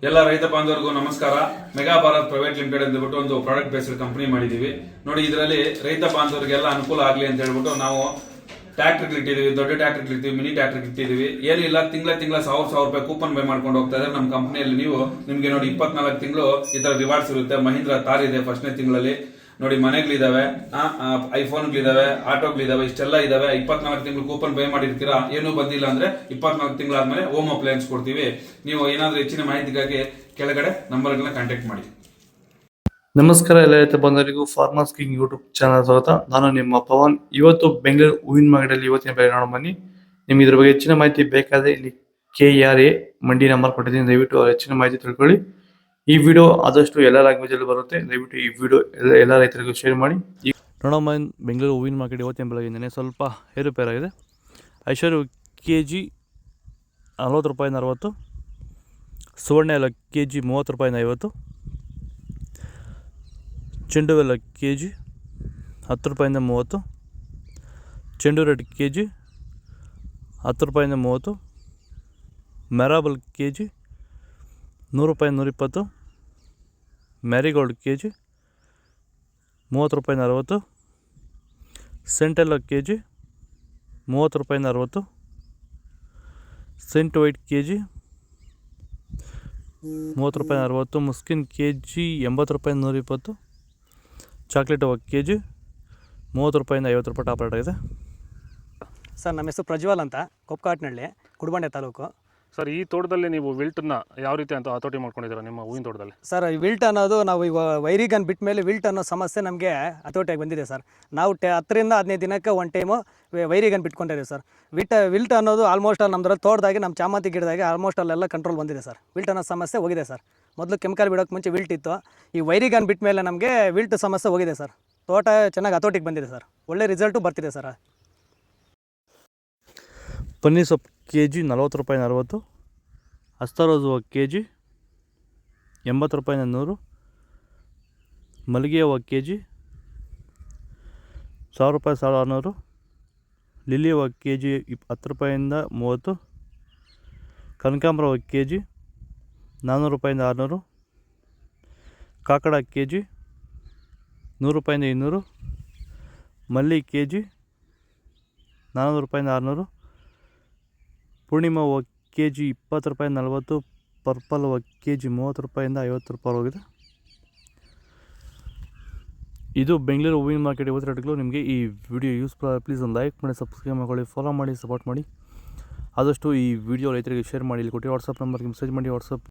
ಎಲ್ಲ ರೈತ ಬಾಂಧವರಿಗೂ ನಮಸ್ಕಾರ. ಮೆಗಾ ಭಾರತ್ ಪ್ರೈವೇಟ್ ಲಿಮಿಟೆಡ್ ಅಂದ್ಬಿಟ್ಟು ಒಂದು ಪ್ರಾಡಕ್ಟ್ ಬೇಸ್ಡ್ ಕಂಪನಿ ಮಾಡಿದೀವಿ ನೋಡಿ. ಇದರಲ್ಲಿ ರೈತ ಬಾಂಧವರಿಗೆಲ್ಲ ಅನುಕೂಲ ಆಗಲಿ ಅಂತ ಹೇಳ್ಬಿಟ್ಟು ನಾವು ಟ್ರ್ಯಾಕ್ಟರ್ ಇಟ್ಟಿದೀವಿ, ದೊಡ್ಡ ಟ್ರ್ಯಾಕ್ಟರ್ ಇಟ್ಟಿದೀವಿ, ಮಿನಿ ಟ್ರ್ಯಾಕ್ಟರ್ ಇಟ್ಟಿದೀವಿ. ಏನಿಲ್ಲ, ತಿಂಗಳ 1000 ರೂಪಾಯಿ ಕೂಪನ್ ಬೈ ಮಾಡ್ಕೊಂಡು ಹೋಗ್ತಾ ಇದ್ರೆ ನಮ್ಮ ಕಂಪನಿಯಲ್ಲಿ ನಿಮ್ಗೆ ನೋಡಿ 24 ತಿಂಗಳು ಈ ತರ ರಿವಾರ್ಡ್ಸ್ ಇರುತ್ತೆ. ಮಹೀಂದ್ರ ತಾರ್ ಇದೆ ಫಸ್ಟ್ನೇ ತಿಂಗಳಲ್ಲಿ ನೋಡಿ, ಮನೆಗಳಿದಾವೆ, ಐಫೋನ್ಗಳಿದಾವೆ, ಆಟೋಗಳಿದಾವೆ, ಇಷ್ಟೆಲ್ಲ ಇದಾವೆ. 24 ತಿಂಗಳು ಕೂಪನ್ ಬೈ ಮಾಡಿರ್ತೀರಾ, ಏನೂ ಬಂದಿಲ್ಲ ಅಂದ್ರೆ 24 ತಿಂಗಳಾದ್ಮೇಲೆ ಹೋಮ್ ಅಪ್ಲಯನ್ಸ್ ಕೊಡ್ತೀವಿ. ನೀವು ಏನಾದ್ರೂ ಹೆಚ್ಚಿನ ಮಾಹಿತಿಗಾಗಿ ಕೆಳಗಡೆ ನಂಬರ್ಗಳನ್ನ ಕಾಂಟ್ಯಾಕ್ಟ್ ಮಾಡಿ. ನಮಸ್ಕಾರ ಎಲ್ಲ ರೈತ ಬಂಧುಗಳಿಗೂ ಫಾರ್ಮರ್ಸ್ ಕಿಂಗ್ ಯೂಟ್ಯೂಬ್ ಚಾನಲ್ ಸ್ವಾಗತ. ನಾನು ನಿಮ್ಮ ಪವನ್. ಇವತ್ತು ಬೆಂಗಳೂರು ಹೂವಿನ ಮಾರ್ಕೆಟಲ್ಲಿ ಇವತ್ತಿನ ಬೆಲೆ ನೋಡೋಣ ಬನ್ನಿ. ನಿಮ್ಗೆ ಇದ್ರ ಬಗ್ಗೆ ಹೆಚ್ಚಿನ ಮಾಹಿತಿ ಬೇಕಾದ್ರೆ ಇಲ್ಲಿ KRA ಮಂಡಿ ನಂಬರ್ ಕೊಟ್ಟಿದ್ದೀನಿ, ದಯವಿಟ್ಟು ಹೆಚ್ಚಿನ ಮಾಹಿತಿ ತಿಳ್ಕೊಳ್ಳಿ. ಈ ವಿಡಿಯೋ ಆದಷ್ಟು ಎಲ್ಲ ಲ್ಯಾಂಗ್ವೇಜ್ ಅಲ್ಲಿ ಬರುತ್ತೆ, ದಯವಿಟ್ಟು ಈ ವಿಡಿಯೋ ಎಲ್ಲ ರೈತರಿಗೂ ಶೇರ್ ಮಾಡಿ. ನೋಡೋಣ ಬೆಂಗಳೂರು ಹೂವಿನ ಮಾರ್ಕೆಟ್ ಇವತ್ತಿನ ಬೆಳಗ್ಗೆನೇ ಸ್ವಲ್ಪ ಏರುಪೇರಾಗಿದೆ. ಐಶ್ವರ್ಯ KG 40 ರೂಪಾಯಿಂದ 60, ಸುವರ್ಣ ಎಲ್ಲ KG 30 ರೂಪಾಯಿಂದ 50, ಚೆಂಡು ಎಲ್ಲ KG 10 ರೂಪಾಯಿಂದ 30, ಚೆಂಡು ರೆಡ್ KG 10 ರೂಪಾಯಿಂದ 30, ಮೆರಾಬಲ್ KG 100 ರೂಪಾಯಿಂದ 120, ಮ್ಯಾರಿಗೋಲ್ಡ್ KG 30 ರೂಪಾಯಿಂದ 60, ಸೆಂಟೆಲ್ಲ KG 30 ರೂಪಾಯಿಂದ 60, ಸೆಂಟ್ ವೈಟ್ KG 30 ರೂಪಾಯಿಂದ 60, ಮುಸ್ಕಿನ್ KG 80 ರೂಪಾಯಿಂದ 120, ಚಾಕ್ಲೇಟ್ ಅವ KG 30 ರೂಪಾಯಿಂದ 50 ರೂಪಾಯಿ ಟಾಪ್ ರೇಟ್ ಆಗಿದೆ. ಸರ್, ನಮ್ಮ ಹೆಸರು ಪ್ರಜ್ವಲ್ ಅಂತ, ಕೊಪ್ಪಕಾಟ್ನಳ್ಳಿ, ಕುಡಬಂಡೆ ತಾಲೂಕು. ಸರ್, ಈ ತೋಟದಲ್ಲಿ ನೀವು ವಿಲ್ಟನ್ನ ಯಾವ ರೀತಿ ಅಂತ ಹತೋಟಿ ಮಾಡ್ಕೊಂಡಿದ್ದೀರಾ ನಿಮ್ಮ ಹೂವಿನ ತೋಟದಲ್ಲಿ? ಸರ್, ವಿಲ್ಟ್ ಅನ್ನೋದು ನಾವು ಈಗ ವೈರಿಗನ್ ಬಿಟ್ಟ ಮೇಲೆ ವಿಲ್ಟ್ ಅನ್ನೋ ಸಮಸ್ಯೆ ನಮಗೆ ಹತೋಟಿಯಾಗಿ ಬಂದಿದೆ ಸರ್. ನಾವು 10 ರಿಂದ 15 ದಿನಕ್ಕೆ ಒನ್ ಟೈಮು ವೈರಿಗನ್ ಬಿಟ್ಕೊಂಡಿದ್ದೀವಿ ಸರ್. ವಿಲ್ಟ್ ಅನ್ನೋದು ಆಲ್ಮೋಸ್ಟ್ ನಮ್ಮದ್ರಲ್ಲಿ ತೋಟದಾಗಿ ನಮ್ಮ ಚಾಮಂತಿ ಗಿಡದಾಗೆ ಆಲ್ಮೋಸ್ಟ್ ಅಲ್ಲೆಲ್ಲ ಕಂಟ್ರೋಲ್ ಬಂದಿದೆ ಸರ್. ವಿಲ್ಟ್ ಅನ್ನೋ ಸಮಸ್ಯೆ ಹೋಗಿದೆ ಸರ್. ಮೊದಲು ಕೆಮಿಕಲ್ ಬಿಡೋಕ್ಕೆ ಮುಂಚೆ ವಿಲ್ಟ್ ಇತ್ತು. ಈ ವೈರಿಗನ್ ಬಿಟ್ಟ ಮೇಲೆ ನಮಗೆ ವಿಲ್ಟ್ ಸಮಸ್ಯೆ ಹೋಗಿದೆ ಸರ್. ತೋಟ ಚೆನ್ನಾಗಿ ಹತೋಟಿಗೆ ಬಂದಿದೆ ಸರ್. ಒಳ್ಳೆ ರಿಸಲ್ಟು ಬರ್ತಿದೆ ಸರ್. ಪನ್ನೀರ್ ಸೊಪ್ಪು KG 40 ರೂಪಾಯಿಂದ 60, ಹಸ್ತಾರೋಸ್ ಹೂವು KG 80 ರೂಪಾಯಿಂದ 100, ಮಲ್ಲಿಗೆ ಹೂವು KG 1000 ರೂಪಾಯಿ 1600, ಲಿಲಿ ಹೂವು KG 10 ರೂಪಾಯಿಂದ 30, ಕನಕಾಂಬರ ಹೂವು KG 400 ರೂಪಾಯಿಂದ 600, ಕಾಕಡ KG 100 ರೂಪಾಯಿಂದ 200, ಮಲ್ಲಿ KG 400 ರೂಪಾಯಿಂದ 600, ಪೂರ್ಣಿಮಾ ಹೂವು KG 20 ರೂಪಾಯಿಂದ 40, ಪರ್ಪಲ್ ಹೂವು KG 30 ರೂಪಾಯಿಂದ 50 ರೂಪಾಯಿ ಹೋಗಿದೆ. ಇದು ಬೆಂಗಳೂರು ಹೂವಿನ ಮಾರ್ಕೆಟ್ ಇವತ್ತು ರೇಟ್ಗಳು. ನಿಮಗೆ ಈ ವಿಡಿಯೋ ಯೂಸ್ಫುಲ್ ಪ್ಲೀಸ್ ಒಂದು ಲೈಕ್ ಮಾಡಿ, ಸಬ್ಸ್ಕ್ರೈಬ್ ಮಾಡ್ಕೊಳ್ಳಿ, ಫಾಲೋ ಮಾಡಿ, ಸಪೋರ್ಟ್ ಮಾಡಿ. ಆದಷ್ಟು ಈ ವಿಡಿಯೋ ರೈತರಿಗೆ ಶೇರ್ ಮಾಡಿ. ಇಲ್ಲಿ ಕೊಟ್ಟು ವಾಟ್ಸಪ್ ನಂಬರ್ಗೆ ಮೆಸೇಜ್ ಮಾಡಿ. ವಾಟ್ಸಪ್